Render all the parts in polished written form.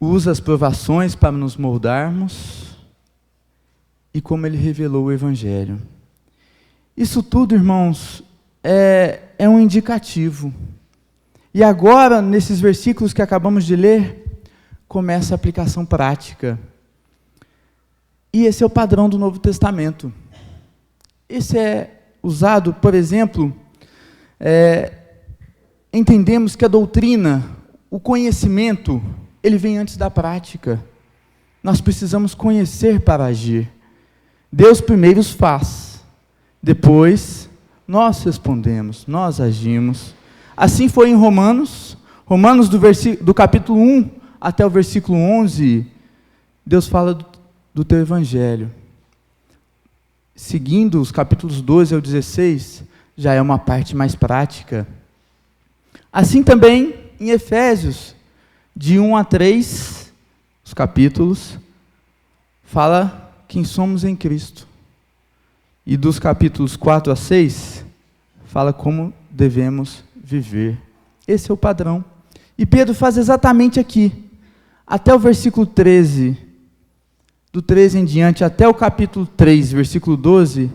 usa as provações para nos moldarmos e como ele revelou o Evangelho. Isso tudo, irmãos, é um indicativo. E agora, nesses versículos que acabamos de ler, começa a aplicação prática. E esse é o padrão do Novo Testamento. Esse é usado, por exemplo, entendemos que a doutrina, o conhecimento, ele vem antes da prática. Nós precisamos conhecer para agir. Deus primeiro os faz, depois nós respondemos, nós agimos. Assim foi em Romanos do capítulo 1 até o versículo 11, Deus fala do teu Evangelho. Seguindo os capítulos 12 ao 16, já é uma parte mais prática. Assim também em Efésios, de 1 a 3, os capítulos, fala quem somos em Cristo. E dos capítulos 4 a 6, fala como devemos viver. Esse é o padrão. E Pedro faz exatamente aqui, até o versículo 13, do 13 em diante, até o capítulo 3, versículo 12,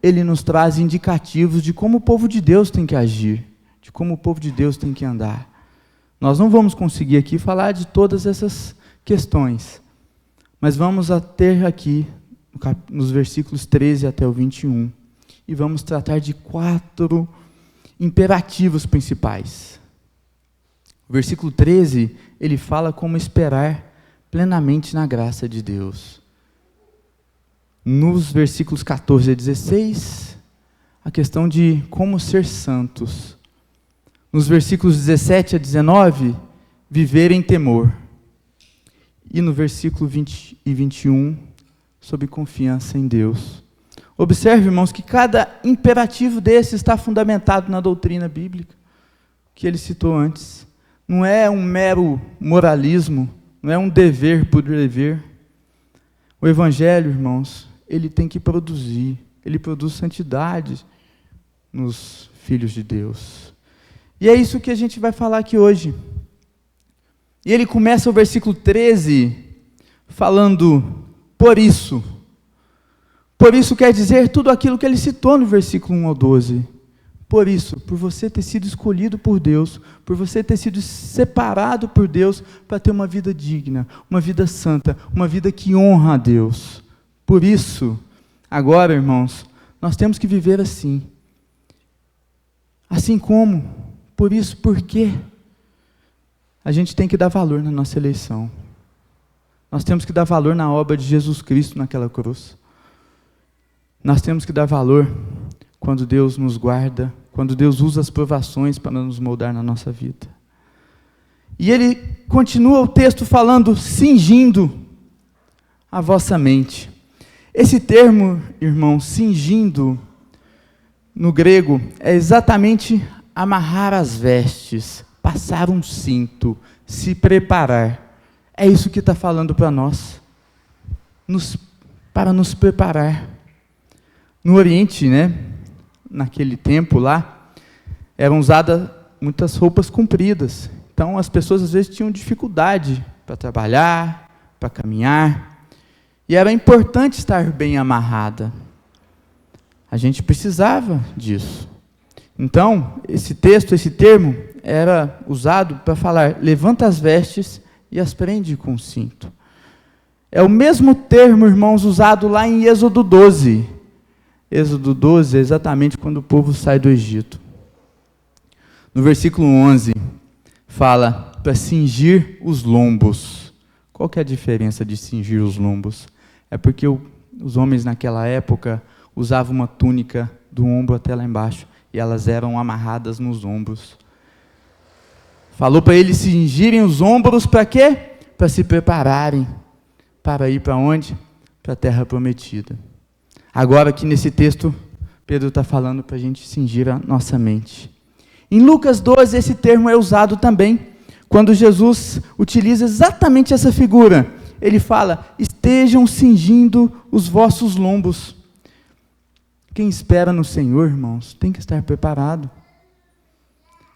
ele nos traz indicativos de como o povo de Deus tem que agir, de como o povo de Deus tem que andar. Nós não vamos conseguir aqui falar de todas essas questões, mas vamos ter aqui, nos versículos 13 até o 21, e vamos tratar de 4 imperativos principais. O versículo 13, ele fala como esperar plenamente na graça de Deus. Nos versículos 14 a 16, a questão de como ser santos. Nos versículos 17 a 19, viver em temor. E no versículo 20 e 21, sobre confiança em Deus. Observe, irmãos, que cada imperativo desse está fundamentado na doutrina bíblica, que ele citou antes. Não é um mero moralismo, não é um dever por dever. O Evangelho, irmãos, ele tem que produzir, ele produz santidade nos filhos de Deus. E é isso que a gente vai falar aqui hoje. E ele começa o versículo 13, falando, por isso. Por isso quer dizer tudo aquilo que ele citou no versículo 1 ao 12. Por isso, por você ter sido escolhido por Deus, por você ter sido separado por Deus para ter uma vida digna, uma vida santa, uma vida que honra a Deus. Por isso, agora, irmãos, nós temos que viver assim. Assim como, por isso, por quê? A gente tem que dar valor na nossa eleição. Nós temos que dar valor na obra de Jesus Cristo naquela cruz. Nós temos que dar valor quando Deus nos guarda, quando Deus usa as provações para nos moldar na nossa vida. E ele continua o texto falando, cingindo a vossa mente. Esse termo, irmão, cingindo, no grego, é exatamente amarrar as vestes, passar um cinto, se preparar. É isso que está falando para nós, para nos preparar. No Oriente, naquele tempo lá, eram usadas muitas roupas compridas. Então, as pessoas às vezes tinham dificuldade para trabalhar, para caminhar. E era importante estar bem amarrada. A gente precisava disso. Então, esse termo, era usado para falar, levanta as vestes e as prende com o cinto. É o mesmo termo, irmãos, usado lá em Êxodo 12. Êxodo 12 é exatamente quando o povo sai do Egito. No versículo 11, fala para cingir os lombos. Qual que é a diferença de cingir os lombos? É porque os homens naquela época usavam uma túnica do ombro até lá embaixo, e elas eram amarradas nos ombros. Falou para eles cingirem os ombros para quê? Para se prepararem, para ir para onde? Para a terra prometida. Agora, aqui nesse texto, Pedro está falando para a gente cingir a nossa mente. Em Lucas 12, esse termo é usado também, quando Jesus utiliza exatamente essa figura. Ele fala, estejam cingindo os vossos lombos. Quem espera no Senhor, irmãos, tem que estar preparado.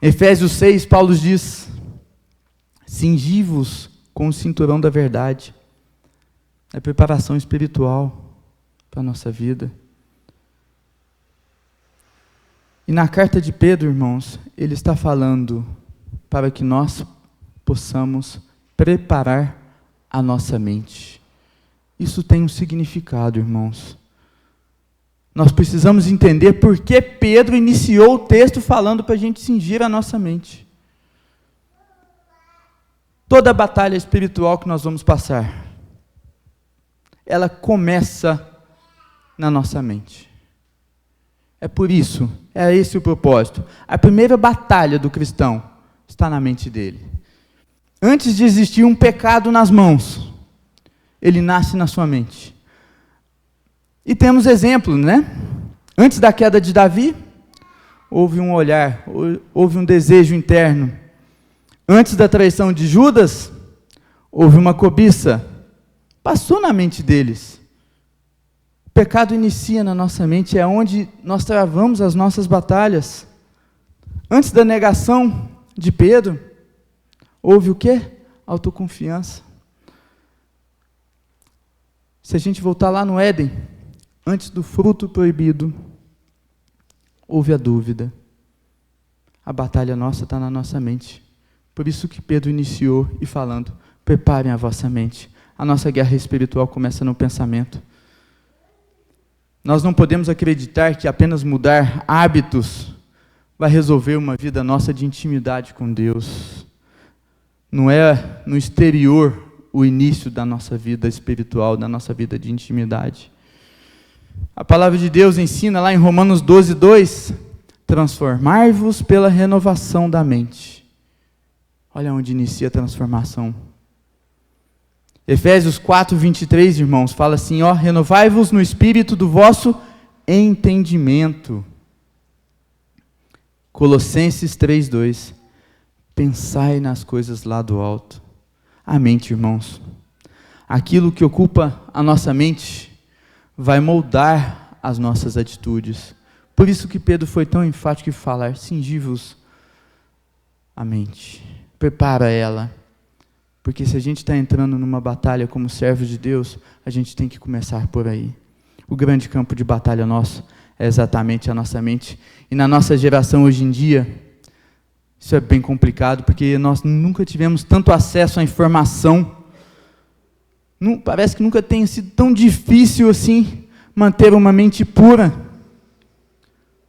Em Efésios 6, Paulo diz, cingi-vos com o cinturão da verdade. É preparação espiritual para a nossa vida. E na carta de Pedro, irmãos, ele está falando para que nós possamos preparar a nossa mente. Isso tem um significado, irmãos. Nós precisamos entender por que Pedro iniciou o texto falando para a gente cingir a nossa mente. Toda a batalha espiritual que nós vamos passar, ela começa na nossa mente. É por isso, é esse o propósito. A primeira batalha do cristão está na mente dele. Antes de existir um pecado nas mãos, ele nasce na sua mente. E temos exemplos, né? Antes da queda de Davi, houve um olhar, houve um desejo interno. Antes da traição de Judas, houve uma cobiça. Passou na mente deles. O pecado inicia na nossa mente, é onde nós travamos as nossas batalhas. Antes da negação de Pedro, houve o quê? Autoconfiança. Se a gente voltar lá no Éden, antes do fruto proibido, houve a dúvida. A batalha nossa está na nossa mente. Por isso que Pedro iniciou e falando, preparem a vossa mente. A nossa guerra espiritual começa no pensamento. Nós não podemos acreditar que apenas mudar hábitos vai resolver uma vida nossa de intimidade com Deus. Não é no exterior o início da nossa vida espiritual, da nossa vida de intimidade. A palavra de Deus ensina lá em Romanos 12:2, transformai-vos pela renovação da mente. Olha onde inicia a transformação. Efésios 4:23, irmãos, fala assim, renovai-vos no espírito do vosso entendimento. Colossenses 3:2, pensai nas coisas lá do alto. A mente, irmãos, aquilo que ocupa a nossa mente vai moldar as nossas atitudes. Por isso que Pedro foi tão enfático em falar, cingi-vos a mente, prepara ela. Porque se a gente está entrando numa batalha como servo de Deus, a gente tem que começar por aí. O grande campo de batalha nosso é exatamente a nossa mente. E na nossa geração hoje em dia, isso é bem complicado, porque nós nunca tivemos tanto acesso à informação. Parece que nunca tenha sido tão difícil assim manter uma mente pura.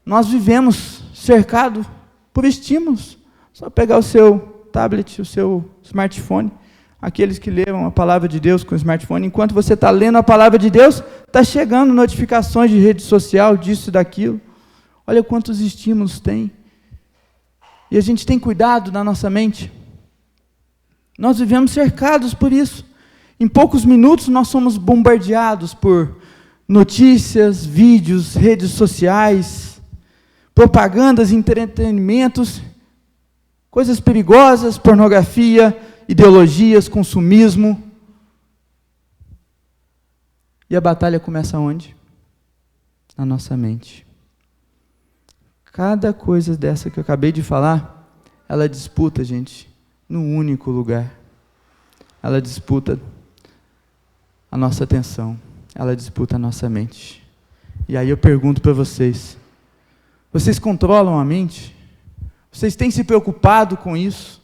Nós vivemos cercado por estímulos. Só pegar o seu tablet, o seu smartphone. Aqueles que leram a palavra de Deus com o smartphone, enquanto você está lendo a palavra de Deus, está chegando notificações de rede social, disso e daquilo. Olha quantos estímulos tem. E a gente tem cuidado da nossa mente. Nós vivemos cercados por isso. Em poucos minutos nós somos bombardeados por notícias, vídeos, redes sociais, propagandas, entretenimentos, coisas perigosas, pornografia, ideologias, consumismo. E a batalha começa onde? Na nossa mente. Cada coisa dessa que eu acabei de falar, ela disputa, gente, num único lugar. Ela disputa a nossa atenção, ela disputa a nossa mente. E aí eu pergunto para vocês, vocês controlam a mente? Vocês têm se preocupado com isso?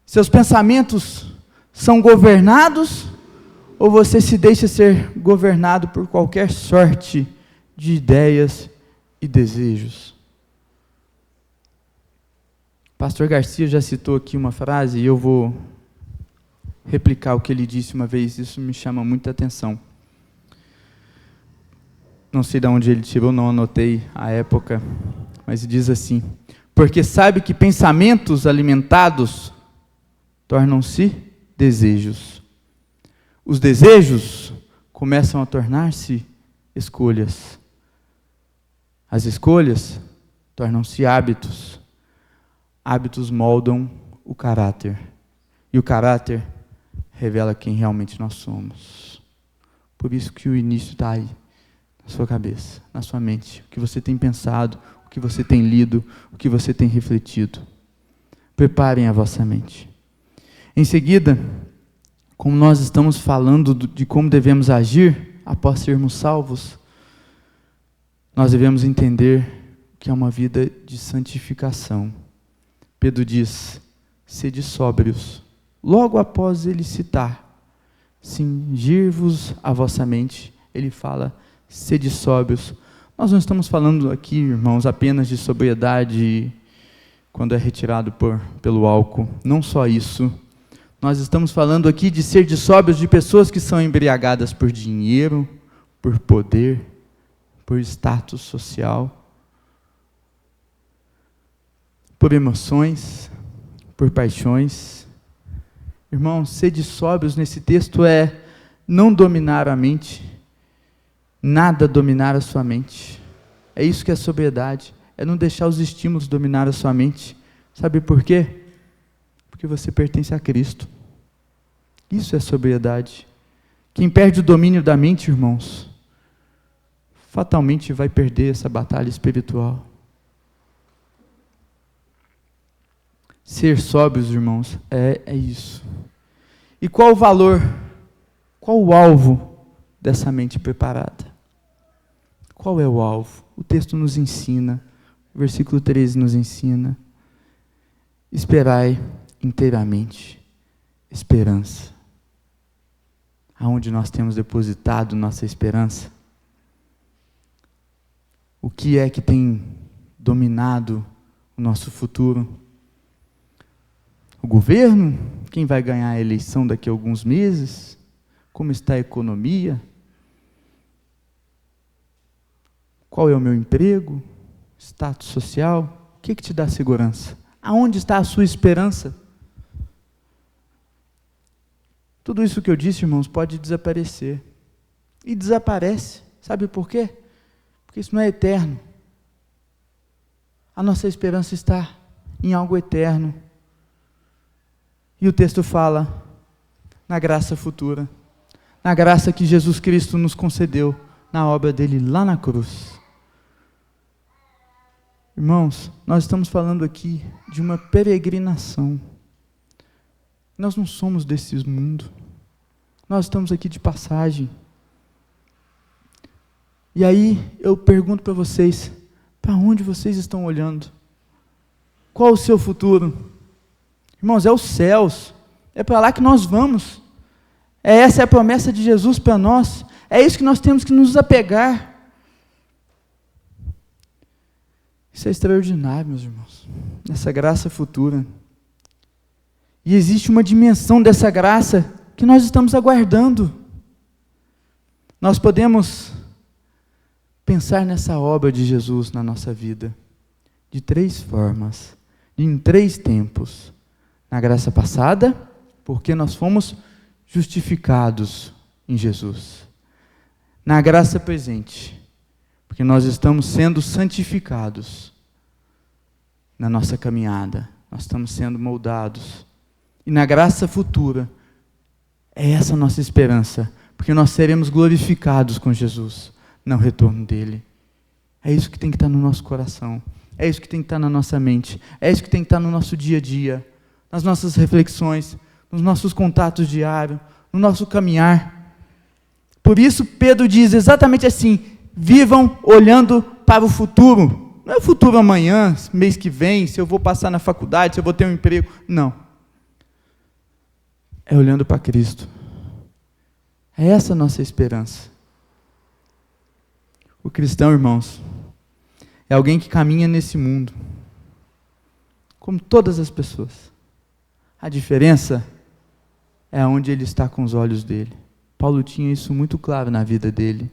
Seus pensamentos são governados ou você se deixa ser governado por qualquer sorte de ideias e desejos? Pastor Garcia já citou aqui uma frase e eu vou replicar o que ele disse uma vez, isso me chama muita atenção. Não sei de onde ele tirou, não anotei a época, mas diz assim, porque sabe que pensamentos alimentados tornam-se desejos. Os desejos começam a tornar-se escolhas. As escolhas tornam-se hábitos. Hábitos moldam o caráter. E o caráter revela quem realmente nós somos. Por isso que o início está aí, na sua cabeça, na sua mente. O que você tem pensado, o que você tem lido, o que você tem refletido. Preparem a vossa mente. Em seguida, como nós estamos falando de como devemos agir após sermos salvos, nós devemos entender que é uma vida de santificação. Pedro diz: sede sóbrios. Logo após ele citar, cingir-vos a vossa mente, ele fala: sede sóbrios. Nós não estamos falando aqui, irmãos, apenas de sobriedade quando é retirado pelo álcool. Não só isso. Nós estamos falando aqui de ser de sóbrios de pessoas que são embriagadas por dinheiro, por poder, por status social, por emoções, por paixões. Irmãos, ser de sóbrios nesse texto é não dominar a mente, nada dominar a sua mente. É isso que é sobriedade, é não deixar os estímulos dominar a sua mente. Sabe por quê? Porque você pertence a Cristo. Isso é sobriedade. Quem perde o domínio da mente, irmãos, fatalmente vai perder essa batalha espiritual. Ser sóbrios, irmãos, é isso. E qual o valor, qual o alvo dessa mente preparada? Qual é o alvo? O texto nos ensina, o versículo 13 nos ensina: esperai inteiramente esperança. Aonde nós temos depositado nossa esperança? O que é que tem dominado o nosso futuro? O governo? Quem vai ganhar a eleição daqui a alguns meses? Como está a economia? Qual é o meu emprego? Status social? O que te dá segurança? Aonde está a sua esperança? Tudo isso que eu disse, irmãos, pode desaparecer. E desaparece. Sabe por quê? Porque isso não é eterno. A nossa esperança está em algo eterno. E o texto fala na graça futura, na graça que Jesus Cristo nos concedeu na obra dele lá na cruz. Irmãos, nós estamos falando aqui de uma peregrinação. Nós não somos desse mundo. Nós estamos aqui de passagem. E aí eu pergunto para vocês, para onde vocês estão olhando? Qual o seu futuro? Irmãos, é os céus. É para lá que nós vamos. Essa é a promessa de Jesus para nós. É isso que nós temos que nos apegar. Isso é extraordinário, meus irmãos. Essa graça futura. E existe uma dimensão dessa graça que nós estamos aguardando. Nós podemos pensar nessa obra de Jesus na nossa vida de 3 formas, em 3 tempos. Na graça passada, porque nós fomos justificados em Jesus. Na graça presente, porque nós estamos sendo santificados na nossa caminhada, nós estamos sendo moldados. E na graça futura, é essa a nossa esperança, porque nós seremos glorificados com Jesus no retorno dele. É isso que tem que estar no nosso coração, é isso que tem que estar na nossa mente, é isso que tem que estar no nosso dia a dia, nas nossas reflexões, nos nossos contatos diários, no nosso caminhar. Por isso Pedro diz exatamente assim: vivam olhando para o futuro. Não é o futuro amanhã, mês que vem, se eu vou passar na faculdade, se eu vou ter um emprego. Não. É olhando para Cristo. É essa a nossa esperança. O cristão, irmãos, é alguém que caminha nesse mundo, como todas as pessoas. A diferença é onde ele está com os olhos dele. Paulo tinha isso muito claro na vida dele,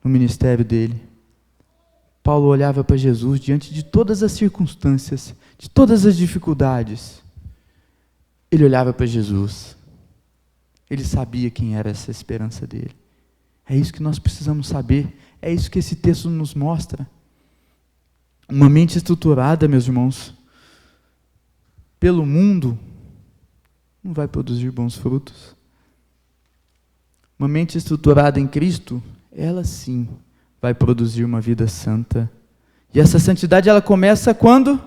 no ministério dele. Paulo olhava para Jesus diante de todas as circunstâncias, de todas as dificuldades. Ele olhava para Jesus. Ele sabia quem era essa esperança dele. É isso que nós precisamos saber. É isso que esse texto nos mostra. Uma mente estruturada, meus irmãos, pelo mundo, não vai produzir bons frutos. Uma mente estruturada em Cristo, ela sim vai produzir uma vida santa. E essa santidade, ela começa quando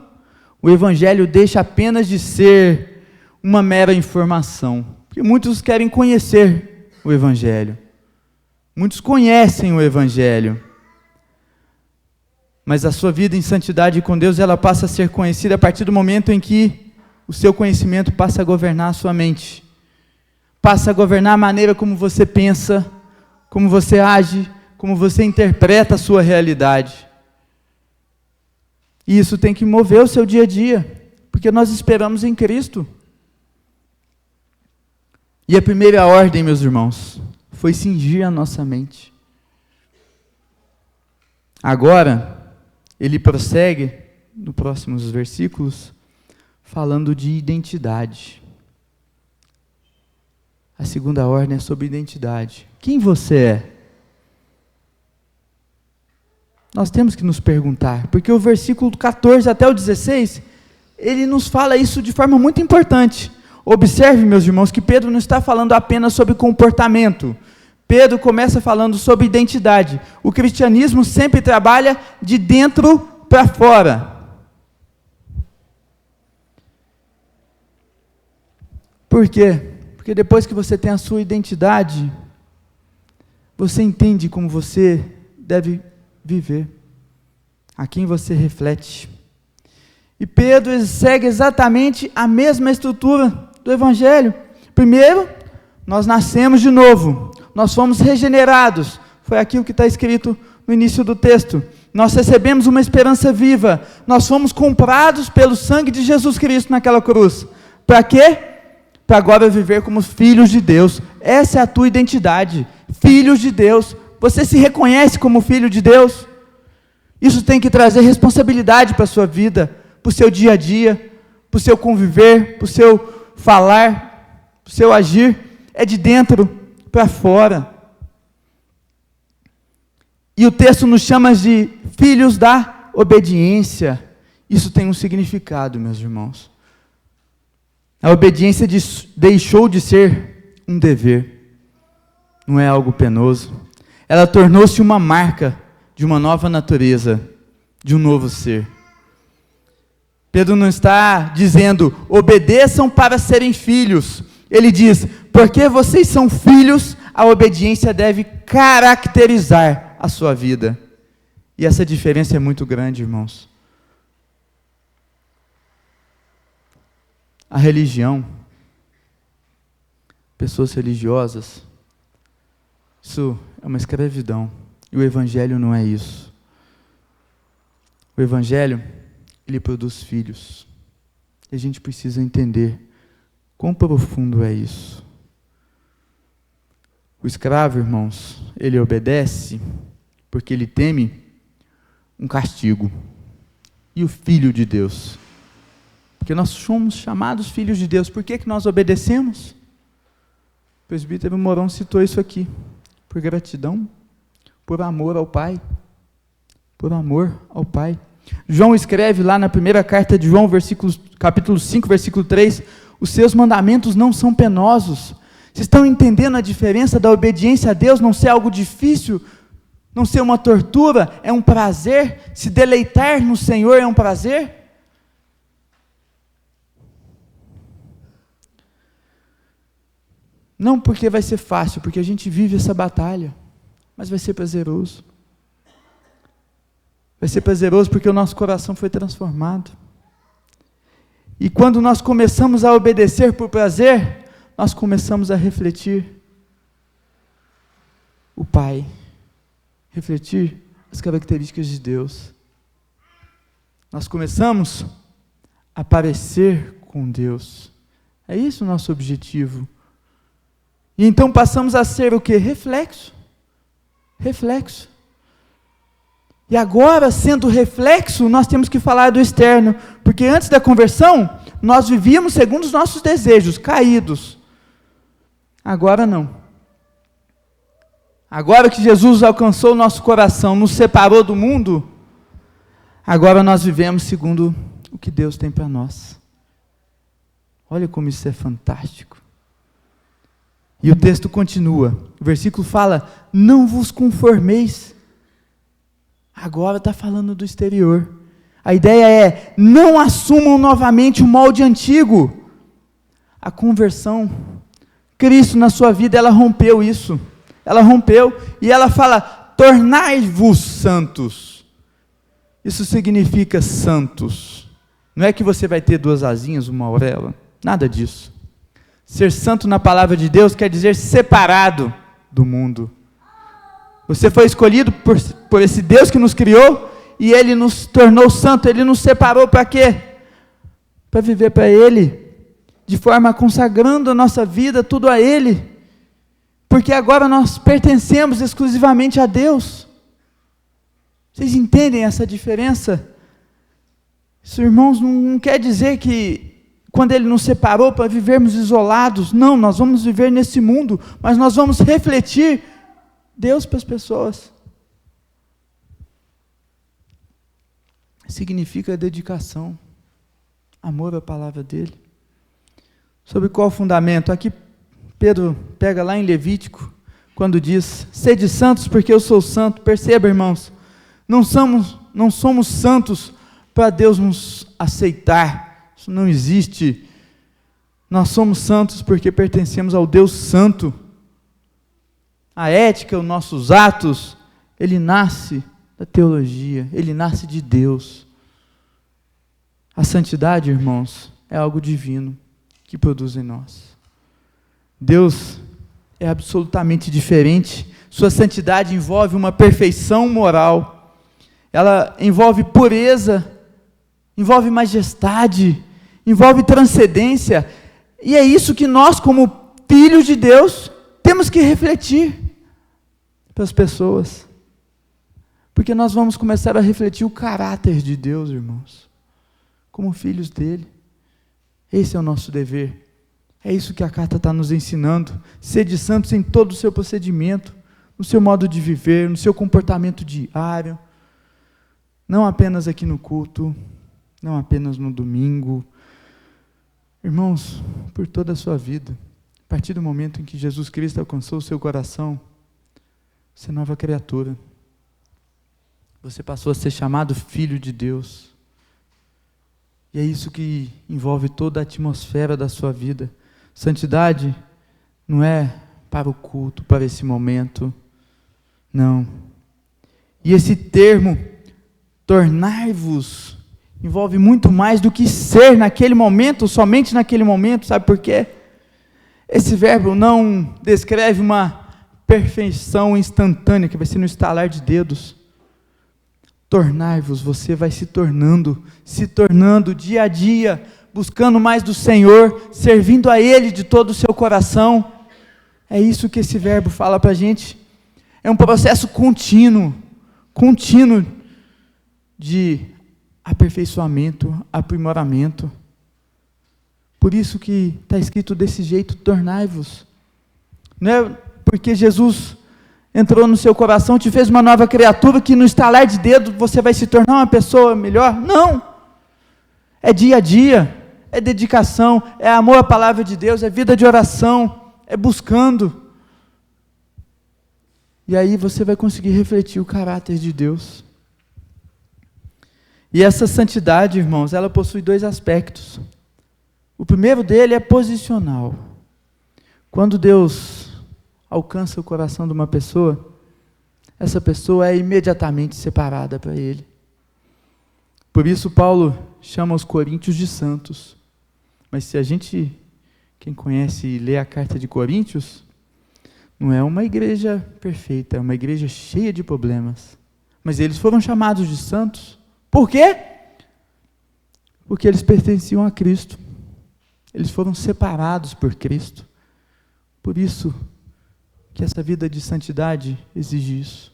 o Evangelho deixa apenas de ser uma mera informação. Porque muitos querem conhecer o Evangelho. Muitos conhecem o Evangelho. Mas a sua vida em santidade com Deus, ela passa a ser conhecida a partir do momento em que o seu conhecimento passa a governar a sua mente. Passa a governar a maneira como você pensa, como você age, como você interpreta a sua realidade. E isso tem que mover o seu dia a dia, porque nós esperamos em Cristo. E a primeira ordem, meus irmãos, foi cingir a nossa mente. Agora, ele prossegue, nos próximos versículos, falando de identidade. A segunda ordem é sobre identidade. Quem você é? Nós temos que nos perguntar, porque o versículo 14 até o 16, ele nos fala isso de forma muito importante. Observe, meus irmãos, que Pedro não está falando apenas sobre comportamento. Pedro começa falando sobre identidade. O cristianismo sempre trabalha de dentro para fora. Por quê? Porque depois que você tem a sua identidade, você entende como você deve viver, a quem você reflete. E Pedro segue exatamente a mesma estrutura do Evangelho. Primeiro, nós nascemos de novo, nós fomos regenerados, foi aquilo que está escrito no início do texto. Nós recebemos uma esperança viva, nós fomos comprados pelo sangue de Jesus Cristo naquela cruz. Para quê? Para agora viver como filhos de Deus. Essa é a tua identidade, filhos de Deus. Você se reconhece como filho de Deus? Isso tem que trazer responsabilidade para a sua vida, para o seu dia a dia, para o seu conviver, para o seu falar, para o seu agir. É de dentro para fora. E o texto nos chama de filhos da obediência. Isso tem um significado, meus irmãos. A obediência deixou de ser um dever, não é algo penoso. Ela tornou-se uma marca de uma nova natureza, de um novo ser. Pedro não está dizendo, obedeçam para serem filhos. Ele diz, porque vocês são filhos, a obediência deve caracterizar a sua vida. E essa diferença é muito grande, irmãos. A religião, pessoas religiosas, isso é uma escravidão. E o Evangelho não é isso. O Evangelho, ele produz filhos. E a gente precisa entender quão profundo é isso. O escravo, irmãos, ele obedece porque ele teme um castigo. E o Filho de Deus, porque nós somos chamados filhos de Deus. Por que nós obedecemos? O presbítero Mourão citou isso aqui. Por gratidão, por amor ao Pai. Por amor ao Pai. João escreve lá na primeira carta de João, capítulo 5, versículo 3, os seus mandamentos não são penosos. Vocês estão entendendo a diferença da obediência a Deus não ser algo difícil, não ser uma tortura, é um prazer? Se deleitar no Senhor é um prazer? Não porque vai ser fácil, porque a gente vive essa batalha, mas vai ser prazeroso. Vai ser prazeroso porque o nosso coração foi transformado. E quando nós começamos a obedecer por prazer, nós começamos a refletir o Pai, refletir as características de Deus. Nós começamos a parecer com Deus. É isso o nosso objetivo. E então passamos a ser o quê? Reflexo. Reflexo. E agora, sendo reflexo, nós temos que falar do externo. Porque antes da conversão, nós vivíamos segundo os nossos desejos, caídos. Agora não. Agora que Jesus alcançou o nosso coração, nos separou do mundo, agora nós vivemos segundo o que Deus tem para nós. Olha como isso é fantástico. E o texto continua, o versículo fala, não vos conformeis. Agora está falando do exterior. A ideia é, não assumam novamente o molde antigo. a conversão, Cristo na sua vida, ela rompeu isso. Ela rompeu e ela fala: tornai-vos santos. Isso significa santos. Não é que você vai ter 2 asinhas, uma auréola. Nada disso. Ser santo na palavra de Deus quer dizer separado do mundo. Você foi escolhido por esse Deus que nos criou e Ele nos tornou santo. Ele nos separou para quê? Para viver para Ele, de forma consagrando a nossa vida, tudo a Ele. Porque agora nós pertencemos exclusivamente a Deus. Vocês entendem essa diferença? Isso, irmãos, não quer dizer que quando Ele nos separou para vivermos isolados, não, nós vamos viver nesse mundo, mas nós vamos refletir Deus para as pessoas. Significa dedicação, amor à palavra dEle. Sobre qual fundamento? Aqui Pedro pega lá em Levítico, quando diz: sede santos porque eu sou santo. Perceba, irmãos, não somos santos para Deus nos aceitar. Isso não existe. Nós somos santos porque pertencemos ao Deus Santo. A ética, os nossos atos, ele nasce da teologia, ele nasce de Deus. A santidade, irmãos, é algo divino que produz em nós. Deus é absolutamente diferente. Sua santidade envolve uma perfeição moral. Ela envolve pureza, envolve majestade, envolve transcendência. E é isso que nós, como filhos de Deus, temos que refletir para as pessoas. Porque nós vamos começar a refletir o caráter de Deus, irmãos, como filhos dele. Esse é o nosso dever. É isso que a carta está nos ensinando. Sede santos em todo o seu procedimento, no seu modo de viver, no seu comportamento diário. Não apenas aqui no culto, não apenas no domingo. Irmãos, por toda a sua vida, a partir do momento em que Jesus Cristo alcançou o seu coração, você é nova criatura. Você passou a ser chamado filho de Deus. E é isso que envolve toda a atmosfera da sua vida. Santidade não é para o culto, para esse momento. Não. E esse termo, tornai-vos, envolve muito mais do que ser naquele momento, somente naquele momento. Sabe por quê? Esse verbo não descreve uma perfeição instantânea, que vai ser no estalar de dedos. Tornai-vos, você vai se tornando dia a dia, buscando mais do Senhor, servindo a Ele de todo o seu coração. É isso que esse verbo fala para a gente. É um processo contínuo de aperfeiçoamento, aprimoramento. Por isso que está escrito desse jeito, tornai-vos. Não é porque Jesus entrou no seu coração, te fez uma nova criatura, que no estalar de dedo você vai se tornar uma pessoa melhor. Não! É dia a dia, é dedicação, é amor à palavra de Deus, é vida de oração, é buscando. E aí você vai conseguir refletir o caráter de Deus. E essa santidade, irmãos, ela possui 2 aspectos. O primeiro dele é posicional. Quando Deus alcança o coração de uma pessoa, essa pessoa é imediatamente separada para Ele. Por isso Paulo chama os coríntios de santos. Mas se a gente, quem conhece e lê a carta de Coríntios, não é uma igreja perfeita, é uma igreja cheia de problemas. Mas eles foram chamados de santos. Por quê? Porque eles pertenciam a Cristo. Eles foram separados por Cristo. Por isso que essa vida de santidade exige isso.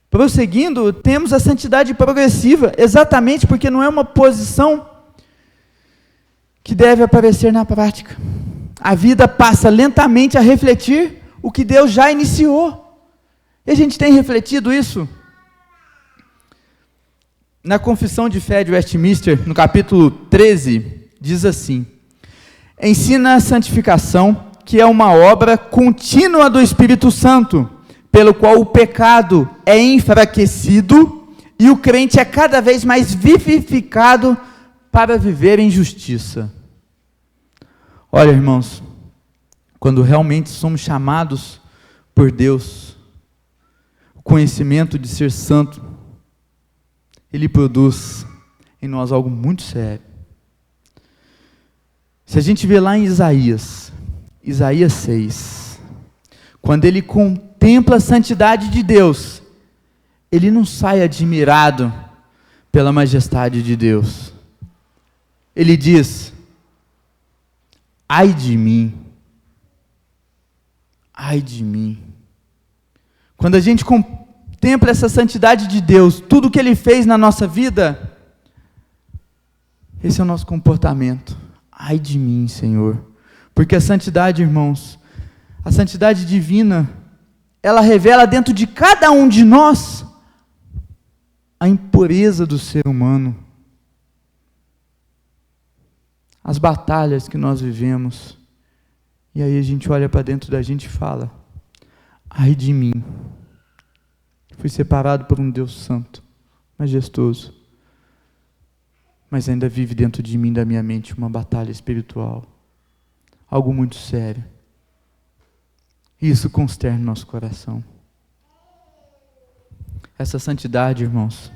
Prosseguindo, temos a santidade progressiva, exatamente porque não é uma posição que deve aparecer na prática. A vida passa lentamente a refletir o que Deus já iniciou. E a gente tem refletido isso? Na Confissão de Fé de Westminster, no capítulo 13, diz assim: ensina a santificação, que é uma obra contínua do Espírito Santo, pelo qual o pecado é enfraquecido e o crente é cada vez mais vivificado para viver em justiça. Olha, irmãos, quando realmente somos chamados por Deus, o conhecimento de ser santo, ele produz em nós algo muito sério. Se a gente vê lá em Isaías 6, quando ele contempla a santidade de Deus, ele não sai admirado pela majestade de Deus. Ele diz: ai de mim, ai de mim. Quando a gente contempla essa santidade de Deus, tudo que ele fez na nossa vida, esse é o nosso comportamento. Ai de mim, Senhor. Porque a santidade, irmãos, a santidade divina, ela revela dentro de cada um de nós a impureza do ser humano. As batalhas que nós vivemos. E aí a gente olha para dentro da gente e fala: ai de mim. Fui separado por um Deus santo, majestoso. Mas ainda vive dentro de mim, da minha mente, uma batalha espiritual. Algo muito sério. E isso consterna o nosso coração. Essa santidade, irmãos,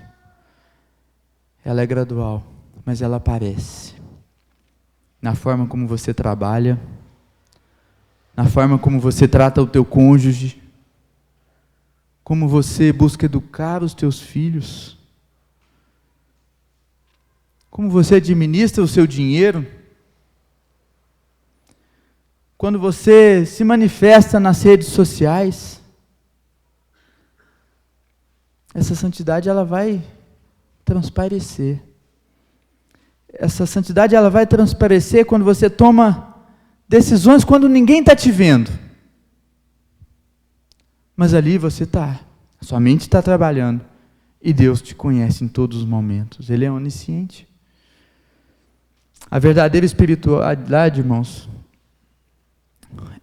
ela é gradual, mas ela aparece na forma como você trabalha, na forma como você trata o teu cônjuge, como você busca educar os teus filhos, como você administra o seu dinheiro, quando você se manifesta nas redes sociais. Essa santidade, ela vai transparecer. Essa santidade, ela vai transparecer quando você toma decisões quando ninguém está te vendo. Mas ali você está, sua mente está trabalhando, e Deus te conhece em todos os momentos. Ele é onisciente. A verdadeira espiritualidade, irmãos,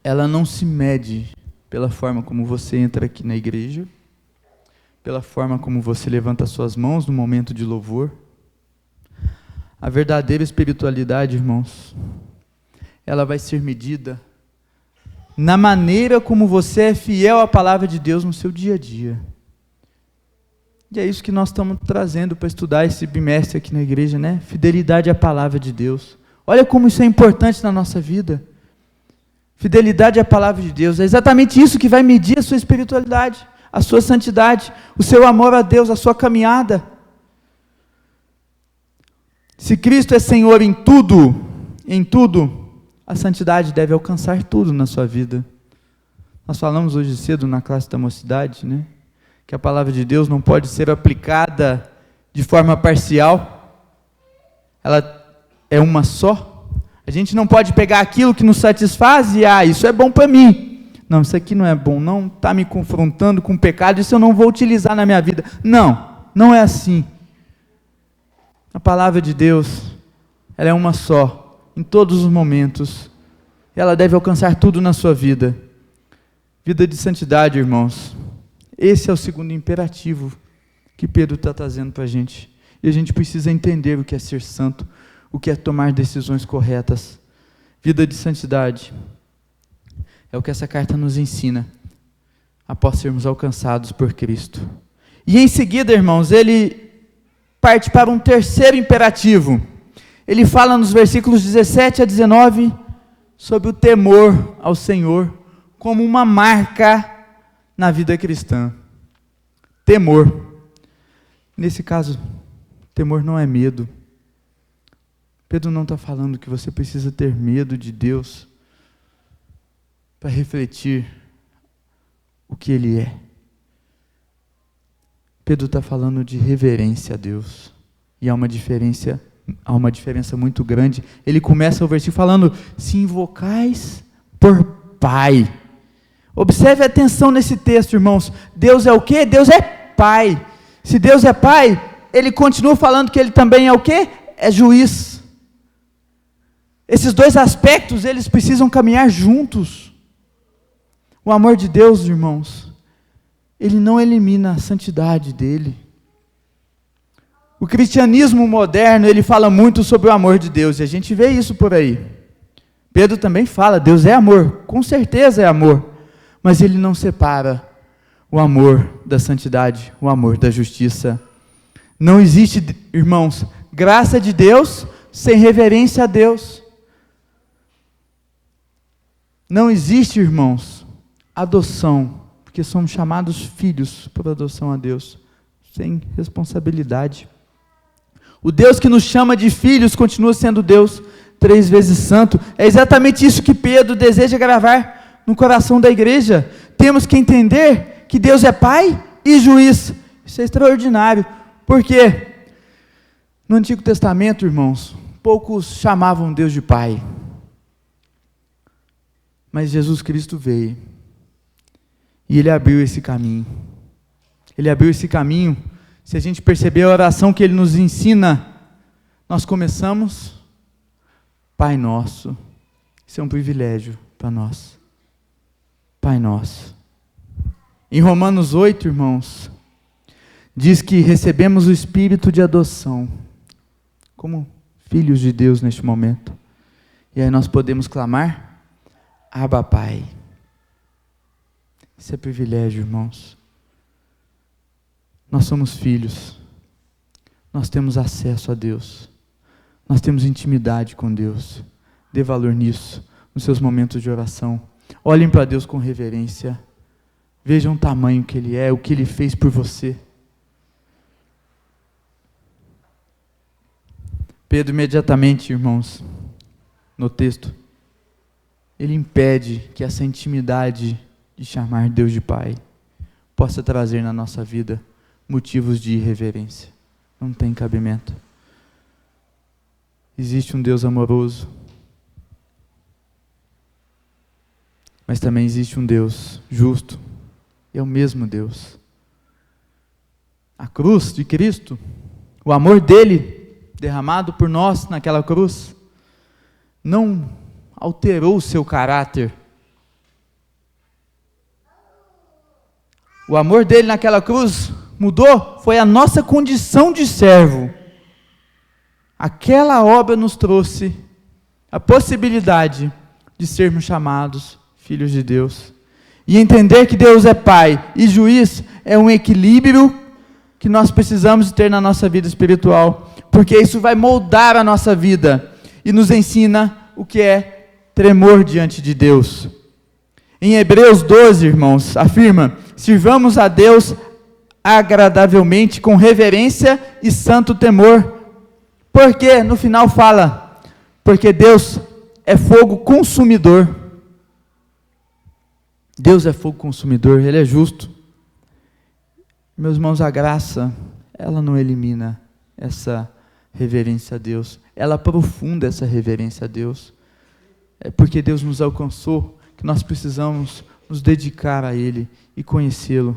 ela não se mede pela forma como você entra aqui na igreja, pela forma como você levanta suas mãos no momento de louvor. A verdadeira espiritualidade, irmãos, ela vai ser medida na maneira como você é fiel à palavra de Deus no seu dia a dia. E é isso que nós estamos trazendo para estudar esse bimestre aqui na igreja, né? Fidelidade à palavra de Deus. Olha como isso é importante na nossa vida. Fidelidade à palavra de Deus. É exatamente isso que vai medir a sua espiritualidade, a sua santidade, o seu amor a Deus, a sua caminhada. Se Cristo é Senhor em tudo, a santidade deve alcançar tudo na sua vida. Nós falamos hoje cedo na classe da mocidade, né? Que a palavra de Deus não pode ser aplicada de forma parcial. Ela é uma só. A gente não pode pegar aquilo que nos satisfaz e, isso é bom para mim. Não, isso aqui não é bom, não está me confrontando com o pecado, isso eu não vou utilizar na minha vida. Não é assim. A palavra de Deus, ela é uma só, em todos os momentos. Ela deve alcançar tudo na sua vida. Vida de santidade, irmãos. Esse é o segundo imperativo que Pedro está trazendo para a gente. E a gente precisa entender o que é ser santo, o que é tomar decisões corretas. Vida de santidade é o que essa carta nos ensina, após sermos alcançados por Cristo. E em seguida, irmãos, ele parte para um terceiro imperativo. Ele fala nos versículos 17 a 19 sobre o temor ao Senhor como uma marca na vida cristã. Temor. Nesse caso, temor não é medo. Pedro não está falando que você precisa ter medo de Deus para refletir o que Ele é. Pedro está falando de reverência a Deus. E há uma diferença muito grande. Ele começa o versículo falando: se invocais por Pai. Observe a atenção nesse texto, irmãos. Deus é o quê? Deus é Pai. Se Deus é Pai, Ele continua falando que Ele também é o quê? É juiz. Esses dois aspectos, eles precisam caminhar juntos. O amor de Deus, irmãos, ele não elimina a santidade dele. O cristianismo moderno, ele fala muito sobre o amor de Deus, e a gente vê isso por aí. Pedro também fala, Deus é amor, com certeza é amor, mas ele não separa o amor da santidade, o amor da justiça. Não existe, irmãos, graça de Deus sem reverência a Deus. Não existe, irmãos, adoção, porque somos chamados filhos por adoção a Deus, sem responsabilidade. O Deus que nos chama de filhos continua sendo Deus 3 vezes santo. É exatamente isso que Pedro deseja gravar no coração da igreja. Temos que entender que Deus é Pai e juiz. Isso é extraordinário. Por quê? No Antigo Testamento, irmãos, poucos chamavam Deus de Pai. Mas Jesus Cristo veio. E Ele abriu esse caminho. Ele abriu esse caminho. Se a gente perceber a oração que Ele nos ensina, nós começamos, Pai Nosso. Isso é um privilégio para nós. Pai Nosso. Em Romanos 8, irmãos, diz que recebemos o Espírito de adoção, como filhos de Deus neste momento. E aí nós podemos clamar, Abba Pai. Isso é privilégio, irmãos. Nós somos filhos. Nós temos acesso a Deus. Nós temos intimidade com Deus. Dê valor nisso, nos seus momentos de oração. Olhem para Deus com reverência. Vejam o tamanho que Ele é, o que Ele fez por você. Pedro imediatamente, irmãos, no texto, ele impede que essa intimidade de chamar Deus de Pai possa trazer na nossa vida motivos de irreverência. Não tem cabimento. Existe um Deus amoroso, mas também existe um Deus justo, e é o mesmo Deus. A cruz de Cristo, o amor dele derramado por nós naquela cruz, não alterou o seu caráter. O amor dele naquela cruz mudou, foi a nossa condição de servo. Aquela obra nos trouxe a possibilidade de sermos chamados filhos de Deus. E entender que Deus é Pai e juiz é um equilíbrio que nós precisamos ter na nossa vida espiritual, porque isso vai moldar a nossa vida e nos ensina o que é tremor diante de Deus. Em Hebreus 12, irmãos, afirma, sirvamos a Deus agradavelmente, com reverência e santo temor. Porque no final fala, porque Deus é fogo consumidor. Deus é fogo consumidor, Ele é justo. Meus irmãos, a graça, ela não elimina essa reverência a Deus, ela aprofunda essa reverência a Deus. É porque Deus nos alcançou, que nós precisamos nos dedicar a Ele e conhecê-lo.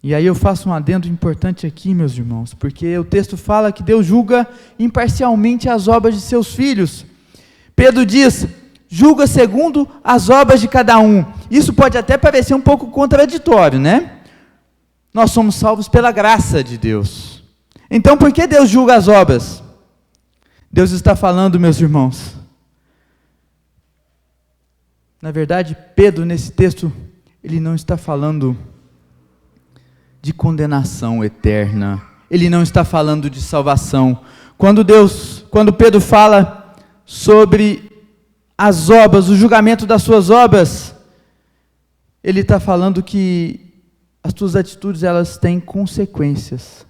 E aí eu faço um adendo importante aqui, meus irmãos, porque o texto fala que Deus julga imparcialmente as obras de seus filhos. Pedro diz, julga segundo as obras de cada um. Isso pode até parecer um pouco contraditório, né? Nós somos salvos pela graça de Deus. Então, por que Deus julga as obras? Deus está falando, meus irmãos. Na verdade, Pedro, nesse texto, ele não está falando de condenação eterna. Ele não está falando de salvação. Quando Pedro fala sobre as obras, o julgamento das suas obras, ele está falando que as tuas atitudes, elas têm consequências.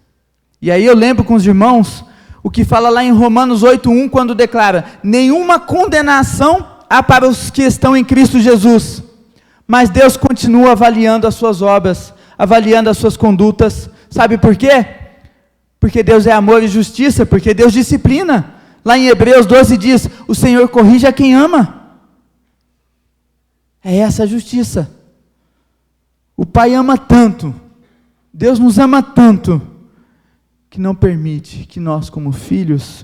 E aí eu lembro com os irmãos, o que fala lá em Romanos 8:1, quando declara, nenhuma condenação há para os que estão em Cristo Jesus, mas Deus continua avaliando as suas obras, avaliando as suas condutas. Sabe por quê? Porque Deus é amor e justiça, porque Deus disciplina. Lá em Hebreus 12 diz, o Senhor corrige a quem ama. É essa a justiça. O Pai ama tanto, Deus nos ama tanto, que não permite que nós, como filhos,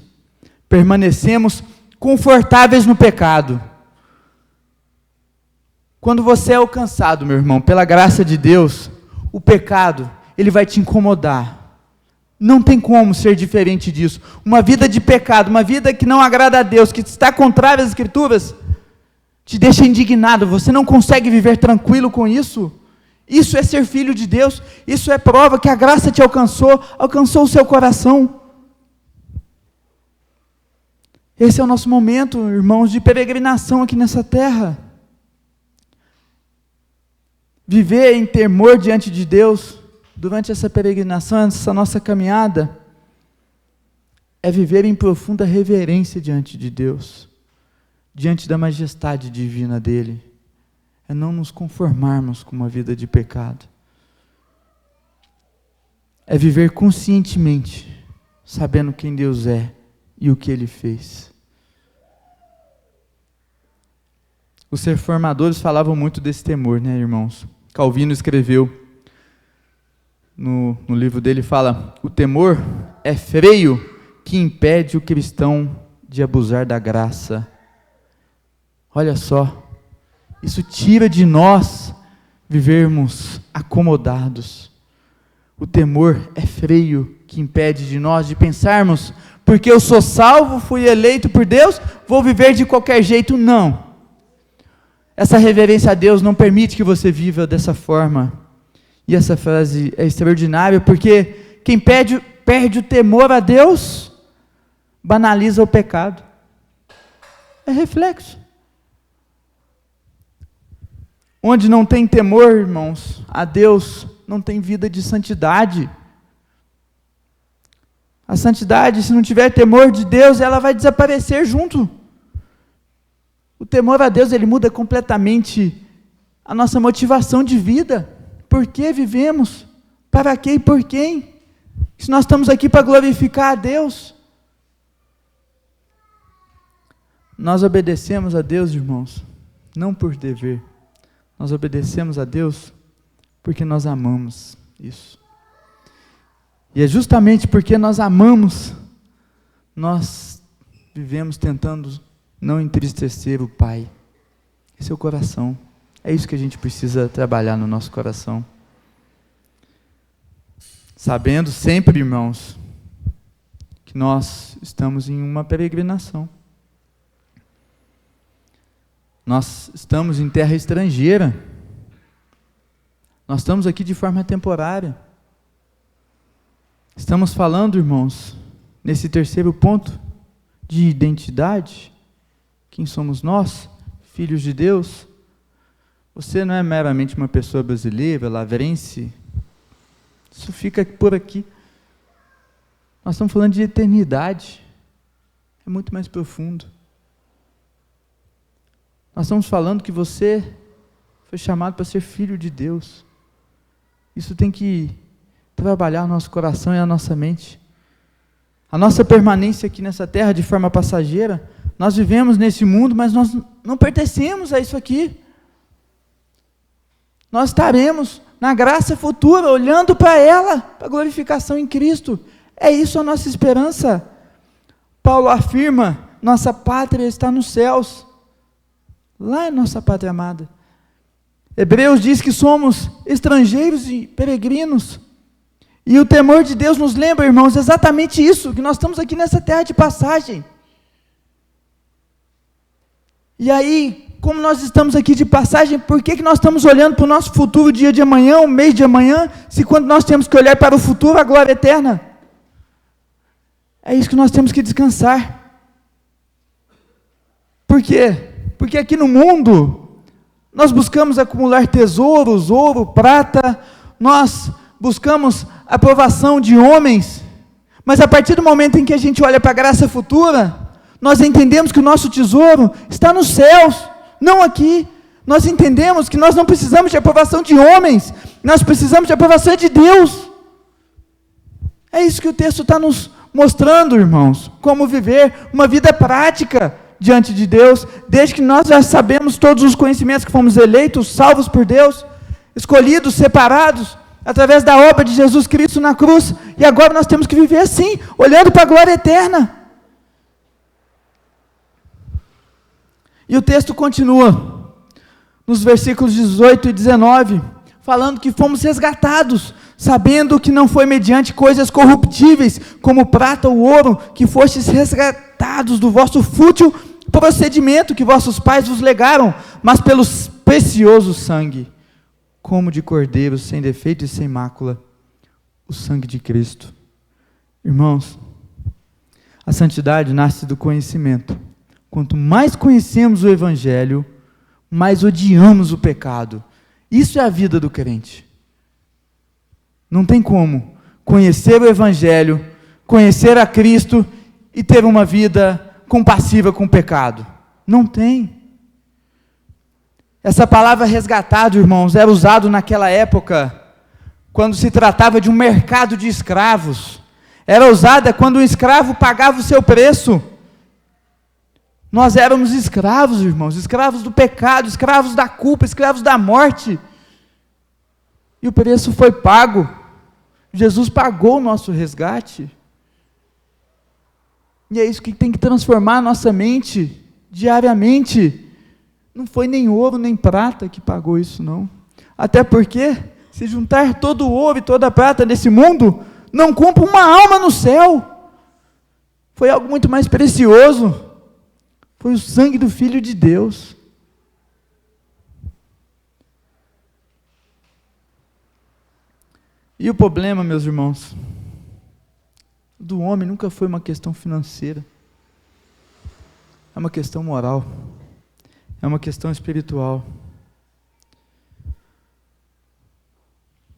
permanecemos confortáveis no pecado. Quando você é alcançado, meu irmão, pela graça de Deus, o pecado, ele vai te incomodar. Não tem como ser diferente disso. Uma vida de pecado, uma vida que não agrada a Deus, que está contrária às Escrituras, te deixa indignado. Você não consegue viver tranquilo com isso. Isso é ser filho de Deus. Isso é prova que a graça te alcançou o seu coração. Esse é o nosso momento, irmãos, de peregrinação aqui nessa terra. Viver em temor diante de Deus, durante essa peregrinação, essa nossa caminhada, é viver em profunda reverência diante de Deus, diante da majestade divina dEle. É não nos conformarmos com uma vida de pecado. É viver conscientemente, sabendo quem Deus é e o que Ele fez. Os reformadores falavam muito desse temor, né, irmãos? Calvino escreveu, no livro dele, fala: o temor é freio que impede o cristão de abusar da graça. Olha só, isso tira de nós vivermos acomodados. O temor é freio que impede de nós de pensarmos, porque eu sou salvo, fui eleito por Deus, vou viver de qualquer jeito. Não. Essa reverência a Deus não permite que você viva dessa forma. E essa frase é extraordinária, porque quem perde o temor a Deus, banaliza o pecado. É reflexo. Onde não tem temor, irmãos, a Deus, não tem vida de santidade. A santidade, se não tiver temor de Deus, ela vai desaparecer junto. O temor a Deus, ele muda completamente a nossa motivação de vida. Por que vivemos? Para quê e por quem? Se nós estamos aqui para glorificar a Deus. Nós obedecemos a Deus, irmãos, não por dever. Nós obedecemos a Deus porque nós amamos isso. E é justamente porque nós amamos, nós vivemos tentando não entristecer o Pai. Esse é o coração. É isso que a gente precisa trabalhar no nosso coração. Sabendo sempre, irmãos, que nós estamos em uma peregrinação. Nós estamos em terra estrangeira. Nós estamos aqui de forma temporária. Estamos falando, irmãos, nesse terceiro ponto, de identidade. Quem somos nós? Filhos de Deus. Você não é meramente uma pessoa brasileira, lavrense. Isso fica por aqui. Nós estamos falando de eternidade. É muito mais profundo. Nós estamos falando que você foi chamado para ser filho de Deus. Isso tem que trabalhar o nosso coração e a nossa mente. A nossa permanência aqui nessa terra de forma passageira, nós vivemos nesse mundo, mas nós não pertencemos a isso aqui. Nós estaremos na graça futura, olhando para ela, para a glorificação em Cristo. É isso a nossa esperança. Paulo afirma, nossa pátria está nos céus. Lá é nossa pátria amada. Hebreus diz que somos estrangeiros e peregrinos. E o temor de Deus nos lembra, irmãos, exatamente isso, que nós estamos aqui nessa terra de passagem. E aí, como nós estamos aqui de passagem, por que nós estamos olhando para o nosso futuro, o dia de amanhã, o mês de amanhã, se quando nós temos que olhar para o futuro, a glória eterna? É isso que nós temos que descansar. Por quê? Porque aqui no mundo, nós buscamos acumular tesouros, ouro, prata, nós buscamos a aprovação de homens, mas a partir do momento em que a gente olha para a graça futura, nós entendemos que o nosso tesouro está nos céus, não aqui. Nós entendemos que nós não precisamos de aprovação de homens, nós precisamos de aprovação de Deus. É isso que o texto está nos mostrando, irmãos, como viver uma vida prática diante de Deus, desde que nós já sabemos todos os conhecimentos que fomos eleitos, salvos por Deus, escolhidos, separados, através da obra de Jesus Cristo na cruz, e agora nós temos que viver assim, olhando para a glória eterna. E o texto continua, nos versículos 18 e 19, falando que fomos resgatados, sabendo que não foi mediante coisas corruptíveis, como prata ou ouro, que fostes resgatados do vosso fútil procedimento que vossos pais vos legaram, mas pelo precioso sangue, como de cordeiro, sem defeito e sem mácula, o sangue de Cristo. Irmãos, a santidade nasce do conhecimento. Quanto mais conhecemos o Evangelho, mais odiamos o pecado. Isso é a vida do crente. Não tem como conhecer o Evangelho, conhecer a Cristo e ter uma vida compassiva com o pecado. Não tem. Essa palavra resgatado, irmãos, era usado naquela época, quando se tratava de um mercado de escravos. Era usada quando um escravo pagava o seu preço. Nós éramos escravos, irmãos, escravos do pecado, escravos da culpa, escravos da morte. E o preço foi pago. Jesus pagou o nosso resgate. E é isso que tem que transformar a nossa mente diariamente. Não foi nem ouro nem prata que pagou isso, não. Até porque, se juntar todo o ouro e toda a prata nesse mundo, não compra uma alma no céu. Foi algo muito mais precioso. Foi o sangue do Filho de Deus. E o problema, meus irmãos, do homem nunca foi uma questão financeira. É uma questão moral. É uma questão espiritual.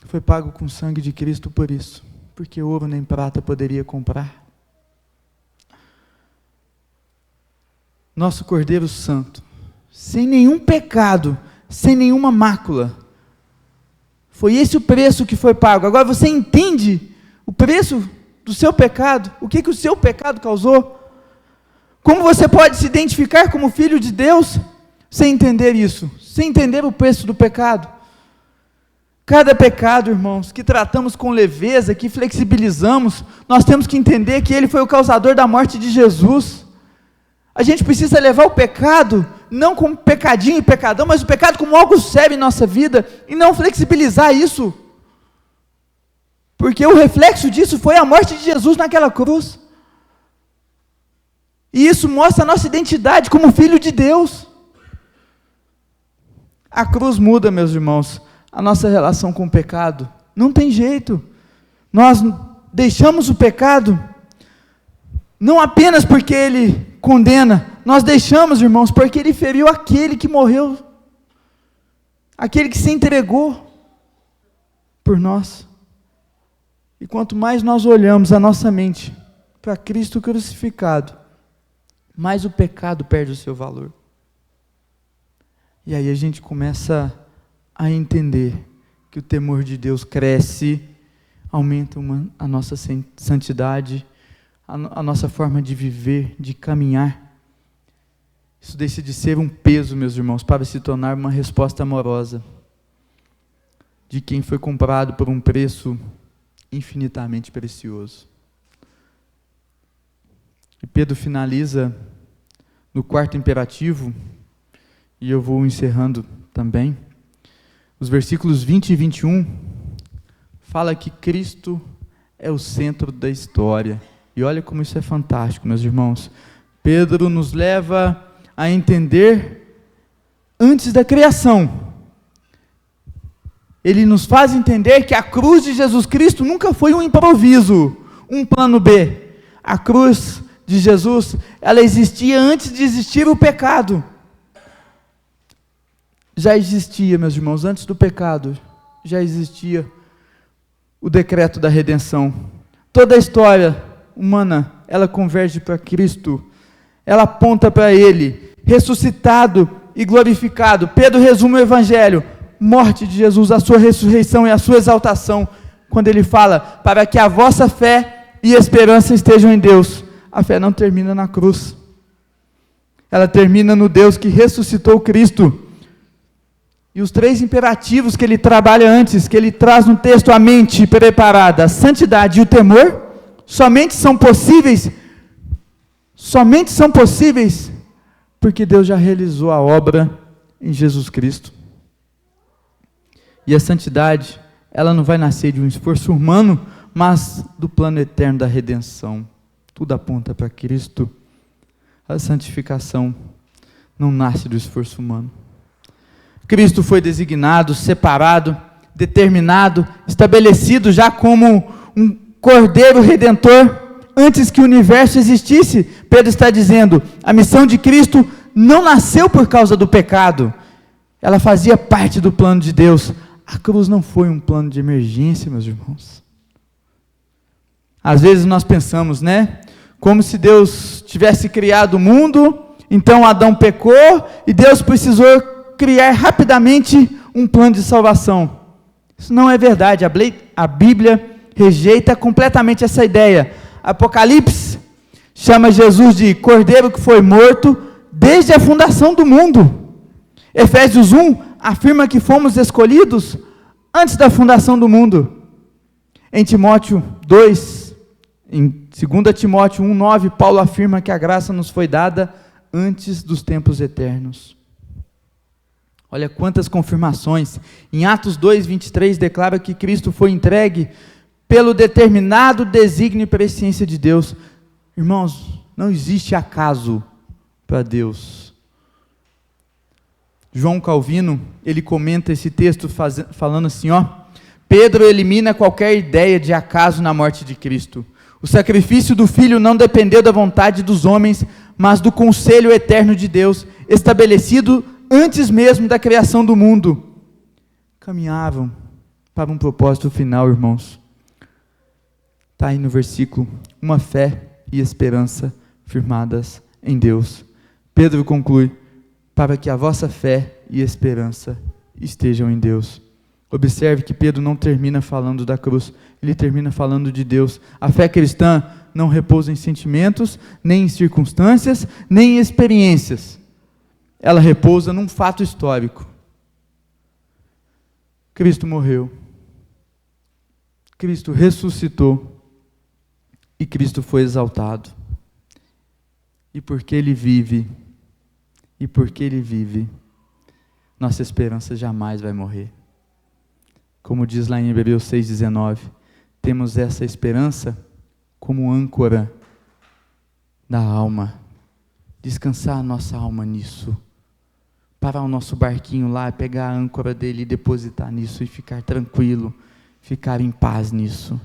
Foi pago com o sangue de Cristo por isso. Porque ouro nem prata poderia comprar. Nosso Cordeiro Santo, sem nenhum pecado, sem nenhuma mácula. Foi esse o preço que foi pago. Agora você entende o preço do seu pecado? O que o seu pecado causou? Como você pode se identificar como filho de Deus sem entender isso? Sem entender o preço do pecado? Cada pecado, irmãos, que tratamos com leveza, que flexibilizamos, nós temos que entender que ele foi o causador da morte de Jesus. A gente precisa levar o pecado, não como pecadinho e pecadão, mas o pecado como algo sério em nossa vida, e não flexibilizar isso. Porque o reflexo disso foi a morte de Jesus naquela cruz. E isso mostra a nossa identidade como filho de Deus. A cruz muda, meus irmãos, a nossa relação com o pecado. Não tem jeito. Nós deixamos o pecado, não apenas porque ele condena, nós deixamos, irmãos, porque ele feriu aquele que morreu, aquele que se entregou por nós. E quanto mais nós olhamos a nossa mente para Cristo crucificado, mais o pecado perde o seu valor. E aí a gente começa a entender que o temor de Deus cresce, aumenta a nossa santidade, a nossa forma de viver, de caminhar. Isso deixa de ser um peso, meus irmãos, para se tornar uma resposta amorosa de quem foi comprado por um preço infinitamente precioso. E Pedro finaliza no quarto imperativo, e eu vou encerrando também. Os versículos 20 e 21 fala que Cristo é o centro da história. E olha como isso é fantástico, meus irmãos. Pedro nos leva a entender antes da criação. Ele nos faz entender que a cruz de Jesus Cristo nunca foi um improviso, um plano B. A cruz de Jesus, ela existia antes de existir o pecado. Já existia, meus irmãos, antes do pecado, já existia o decreto da redenção. Toda a história humana, ela converge para Cristo, ela aponta para Ele, ressuscitado e glorificado. Pedro resume o Evangelho: morte de Jesus, a sua ressurreição e a sua exaltação, quando ele fala, para que a vossa fé e esperança estejam em Deus. A fé não termina na cruz, ela termina no Deus que ressuscitou Cristo. E os três imperativos que ele trabalha antes, que ele traz no texto: a mente preparada, a santidade e o temor, somente são possíveis porque Deus já realizou a obra em Jesus Cristo. E a santidade ela não vai nascer de um esforço humano, mas do plano eterno da redenção. Tudo aponta para Cristo. A santificação não nasce do esforço humano. Cristo foi designado, separado, determinado, estabelecido já como um Cordeiro Redentor antes que o universo existisse. Pedro está dizendo, a missão de Cristo não nasceu por causa do pecado, ela fazia parte do plano de Deus. A cruz não foi um plano de emergência, meus irmãos. Às vezes nós pensamos, né, como se Deus tivesse criado o mundo, então Adão pecou e Deus precisou criar rapidamente um plano de salvação. Isso não é verdade, a Bíblia rejeita completamente essa ideia. Apocalipse chama Jesus de Cordeiro que foi morto desde a fundação do mundo. Efésios 1 afirma que fomos escolhidos antes da fundação do mundo. Em Timóteo 2, em 2 Timóteo 1,9, Paulo afirma que a graça nos foi dada antes dos tempos eternos. Olha quantas confirmações. Em Atos 2,23 declara que Cristo foi entregue pelo determinado desígnio e presciência de Deus. Irmãos, não existe acaso para Deus. João Calvino, ele comenta esse texto falando assim, Pedro elimina qualquer ideia de acaso na morte de Cristo. O sacrifício do Filho não dependeu da vontade dos homens, mas do conselho eterno de Deus, estabelecido antes mesmo da criação do mundo. Caminhavam para um propósito final, irmãos. Está aí no versículo, uma fé e esperança firmadas em Deus. Pedro conclui, para que a vossa fé e esperança estejam em Deus. Observe que Pedro não termina falando da cruz, ele termina falando de Deus. A fé cristã não repousa em sentimentos, nem em circunstâncias, nem em experiências. Ela repousa num fato histórico. Cristo morreu. Cristo ressuscitou. E Cristo foi exaltado. E porque Ele vive, nossa esperança jamais vai morrer. Como diz lá em Hebreus 6,19, temos essa esperança como âncora da alma. Descansar a nossa alma nisso. Parar o nosso barquinho lá, pegar a âncora dele e depositar nisso e ficar tranquilo, ficar em paz nisso.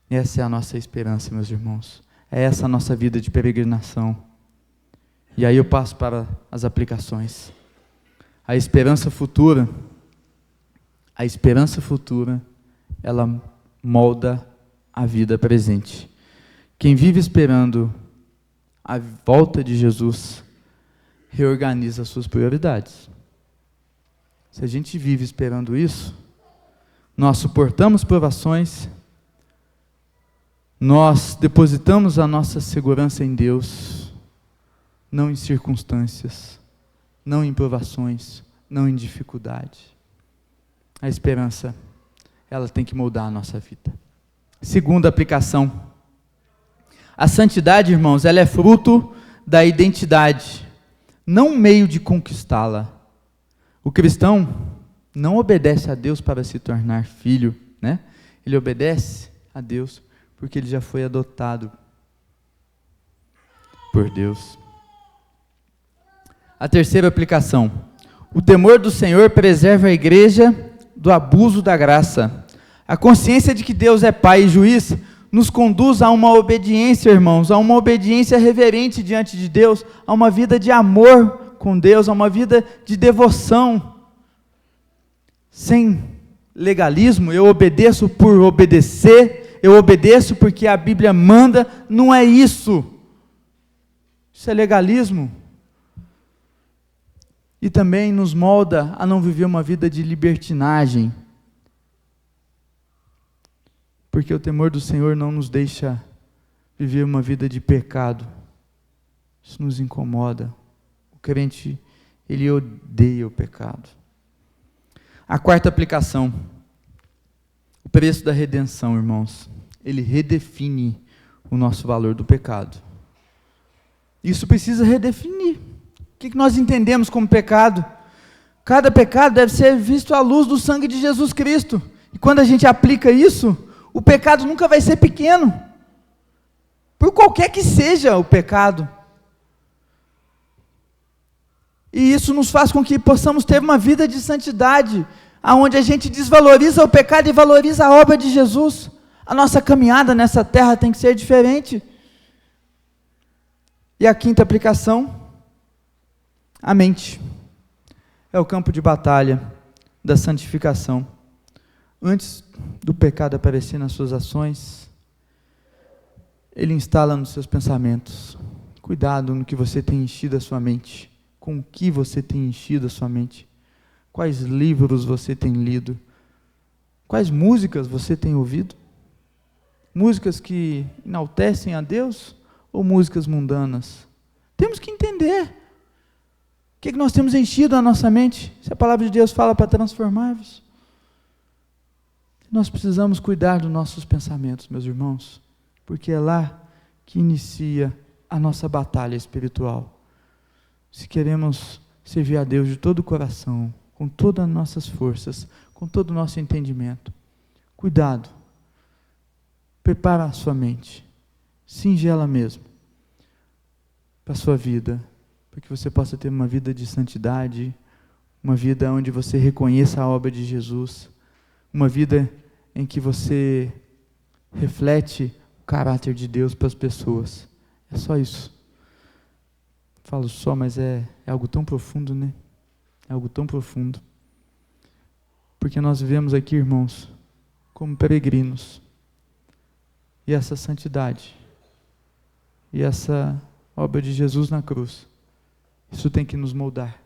Essa é a nossa esperança, meus irmãos. É essa a nossa vida de peregrinação. E aí eu passo para as aplicações. A esperança futura, ela molda a vida presente. Quem vive esperando a volta de Jesus, reorganiza as suas prioridades. Se a gente vive esperando isso, nós suportamos provações, nós depositamos a nossa segurança em Deus, não em circunstâncias, não em provações, não em dificuldade. A esperança, ela tem que moldar a nossa vida. Segunda aplicação. A santidade, irmãos, ela é fruto da identidade, não um meio de conquistá-la. O cristão não obedece a Deus para se tornar filho, né? Ele obedece a Deus porque ele já foi adotado por Deus. A terceira aplicação. O temor do Senhor preserva a igreja do abuso da graça. A consciência de que Deus é Pai e Juiz nos conduz a uma obediência, irmãos, a uma obediência reverente diante de Deus, a uma vida de amor com Deus, a uma vida de devoção. Sem legalismo, eu obedeço por obedecer, eu obedeço porque a Bíblia manda, não é isso. Isso é legalismo. E também nos molda a não viver uma vida de libertinagem. Porque o temor do Senhor não nos deixa viver uma vida de pecado. Isso nos incomoda. O crente, ele odeia o pecado. A quarta aplicação. O preço da redenção, irmãos. Ele redefine o nosso valor do pecado. Isso precisa redefinir. O que nós entendemos como pecado? Cada pecado deve ser visto à luz do sangue de Jesus Cristo. E quando a gente aplica isso, o pecado nunca vai ser pequeno, por qualquer que seja o pecado. E isso nos faz com que possamos ter uma vida de santidade, onde a gente desvaloriza o pecado e valoriza a obra de Jesus. A nossa caminhada nessa terra tem que ser diferente. E a quinta aplicação, a mente. É o campo de batalha da santificação. Antes do pecado aparecer nas suas ações, ele instala nos seus pensamentos. Cuidado no que você tem enchido a sua mente. Com o que você tem enchido a sua mente? Quais livros você tem lido? Quais músicas você tem ouvido? Músicas que enaltecem a Deus ou músicas mundanas? Temos que entender o que nós temos enchido a nossa mente. Se a palavra de Deus fala para transformar-vos, nós precisamos cuidar dos nossos pensamentos, meus irmãos, porque é lá que inicia a nossa batalha espiritual. Se queremos servir a Deus de todo o coração, com todas as nossas forças, com todo o nosso entendimento, cuidado, prepara a sua mente, singela mesmo, para a sua vida, para que você possa ter uma vida de santidade, uma vida onde você reconheça a obra de Jesus, uma vida em que você reflete o caráter de Deus para as pessoas. É só isso. Falo só, mas é algo tão profundo, né? É algo tão profundo. Porque nós vivemos aqui, irmãos, como peregrinos. E essa santidade, e essa obra de Jesus na cruz, isso tem que nos moldar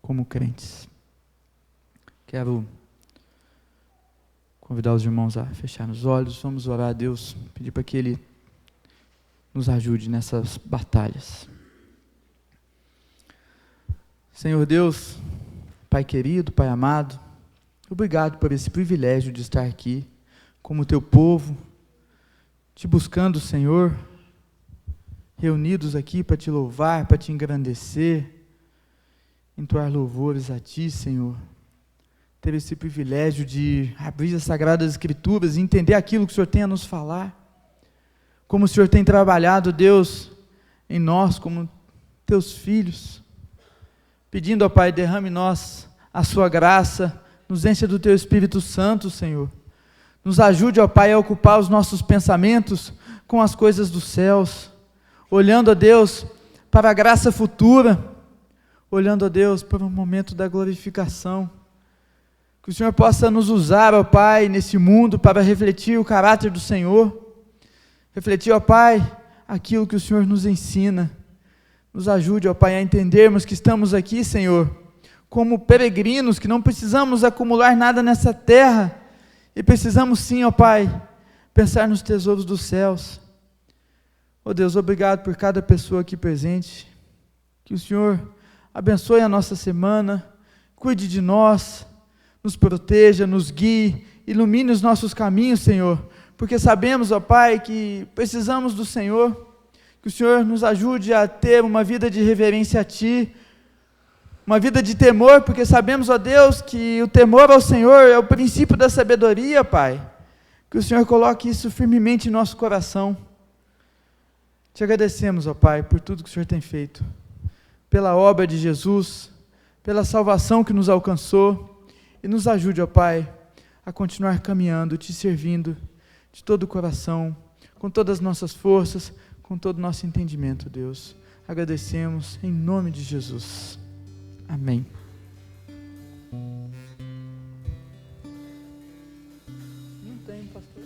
como crentes. Quero convidar os irmãos a fechar os olhos, vamos orar a Deus, pedir para que Ele nos ajude nessas batalhas. Senhor Deus, Pai querido, Pai amado, obrigado por esse privilégio de estar aqui, como Teu povo, Te buscando, Senhor, reunidos aqui para Te louvar, para Te engrandecer, entoar louvores a Ti, Senhor. Ter esse privilégio de abrir as Sagradas Escrituras e entender aquilo que o Senhor tem a nos falar. Como o Senhor tem trabalhado, Deus, em nós, como Teus filhos. Pedindo, ó Pai, derrame em nós a Sua graça, nos encha do Teu Espírito Santo, Senhor. Nos ajude, ó Pai, a ocupar os nossos pensamentos com as coisas dos céus. Olhando, ó Deus, para a graça futura. Olhando, ó Deus, para o momento da glorificação. Que o Senhor possa nos usar, ó Pai, nesse mundo para refletir o caráter do Senhor. Refletir, ó Pai, aquilo que o Senhor nos ensina. Nos ajude, ó Pai, a entendermos que estamos aqui, Senhor, como peregrinos, que não precisamos acumular nada nessa terra, e precisamos sim, ó Pai, pensar nos tesouros dos céus. Ó Deus, obrigado por cada pessoa aqui presente, que o Senhor abençoe a nossa semana, cuide de nós, nos proteja, nos guie, ilumine os nossos caminhos, Senhor, porque sabemos, ó Pai, que precisamos do Senhor. Que o Senhor nos ajude a ter uma vida de reverência a Ti, uma vida de temor, porque sabemos, ó Deus, que o temor ao Senhor é o princípio da sabedoria, Pai. Que o Senhor coloque isso firmemente em nosso coração. Te agradecemos, ó Pai, por tudo que o Senhor tem feito, pela obra de Jesus, pela salvação que nos alcançou, e nos ajude, ó Pai, a continuar caminhando, Te servindo de todo o coração, com todas as nossas forças, com todo o nosso entendimento, Deus. Agradecemos em nome de Jesus. Amém. Não tem, pastor.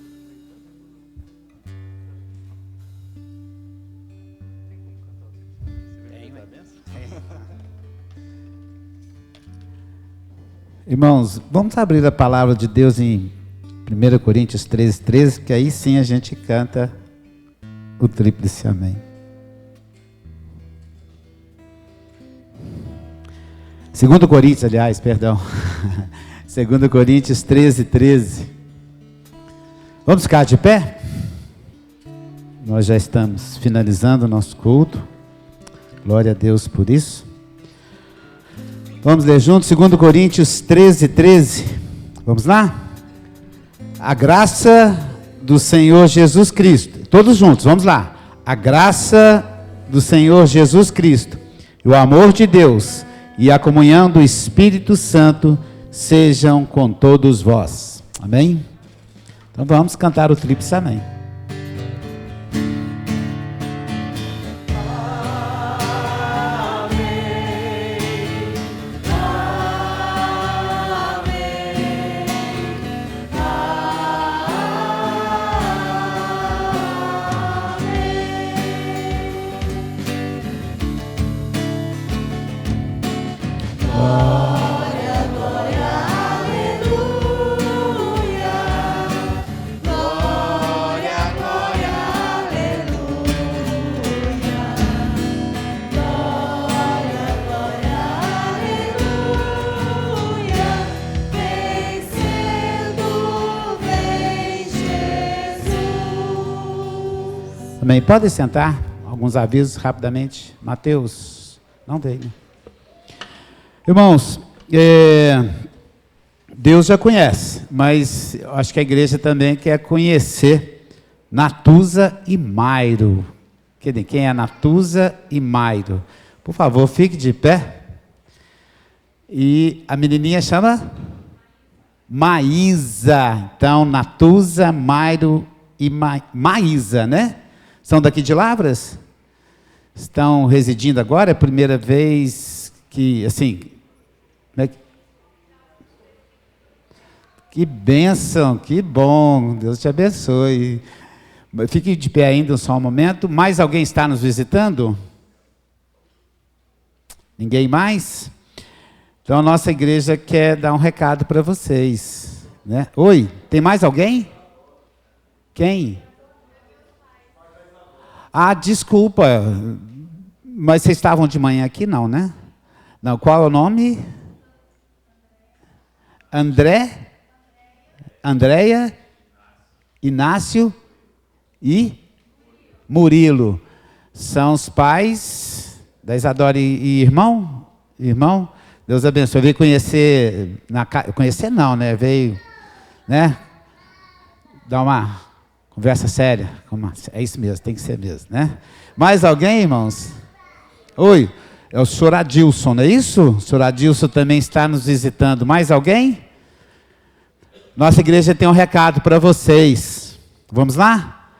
Irmãos, vamos abrir a palavra de Deus em 1 Coríntios 13, que aí sim a gente canta o tríplice amém. 2 Coríntios, aliás, perdão. 2 Coríntios 13. Vamos ficar de pé? Nós já estamos finalizando o nosso culto. Glória a Deus por isso. Vamos ler juntos 2 Coríntios 13. Vamos lá? A graça do Senhor Jesus Cristo. Todos juntos, vamos lá. A graça do Senhor Jesus Cristo, e o amor de Deus e a comunhão do Espírito Santo sejam com todos vós. Amém? Então vamos cantar o tríplice amém. Amém. Pode sentar. Alguns avisos rapidamente. Mateus, não veio, né? Irmãos, Deus já conhece, mas eu acho que a igreja também quer conhecer Natuza e Mairo. Quem é Natuza e Mairo? Por favor, fique de pé. E a menininha chama Maísa. Então, Natuza, Mairo e Maísa, né? São daqui de Lavras? Estão residindo agora? É a primeira vez que, assim... Que bênção, que bom, Deus te abençoe. Fique de pé ainda só um momento. Mais alguém está nos visitando? Ninguém mais? Então a nossa igreja quer dar um recado para vocês, né? Oi, tem mais alguém? Quem? Ah, desculpa, mas vocês estavam de manhã aqui, não, né? Não, qual é o nome? Andréia, Inácio e Murilo. São os pais da Isadora e irmão? Irmão, Deus abençoe. Veio conhecer, conhecer não, né? Veio, né? Dar uma conversa séria. É isso mesmo, tem que ser mesmo, né? Mais alguém, irmãos? Oi, é o senhor Adilson, não é isso? O senhor Adilson também está nos visitando. Mais alguém? Nossa igreja tem um recado para vocês. Vamos lá?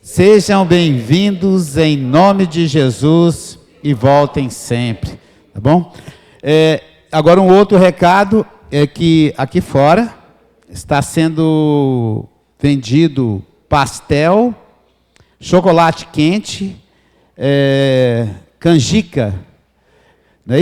Sejam bem-vindos em nome de Jesus e voltem sempre. Tá bom? Agora um outro recado é que aqui fora está sendo vendido pastel, chocolate quente, canjica, não é isso?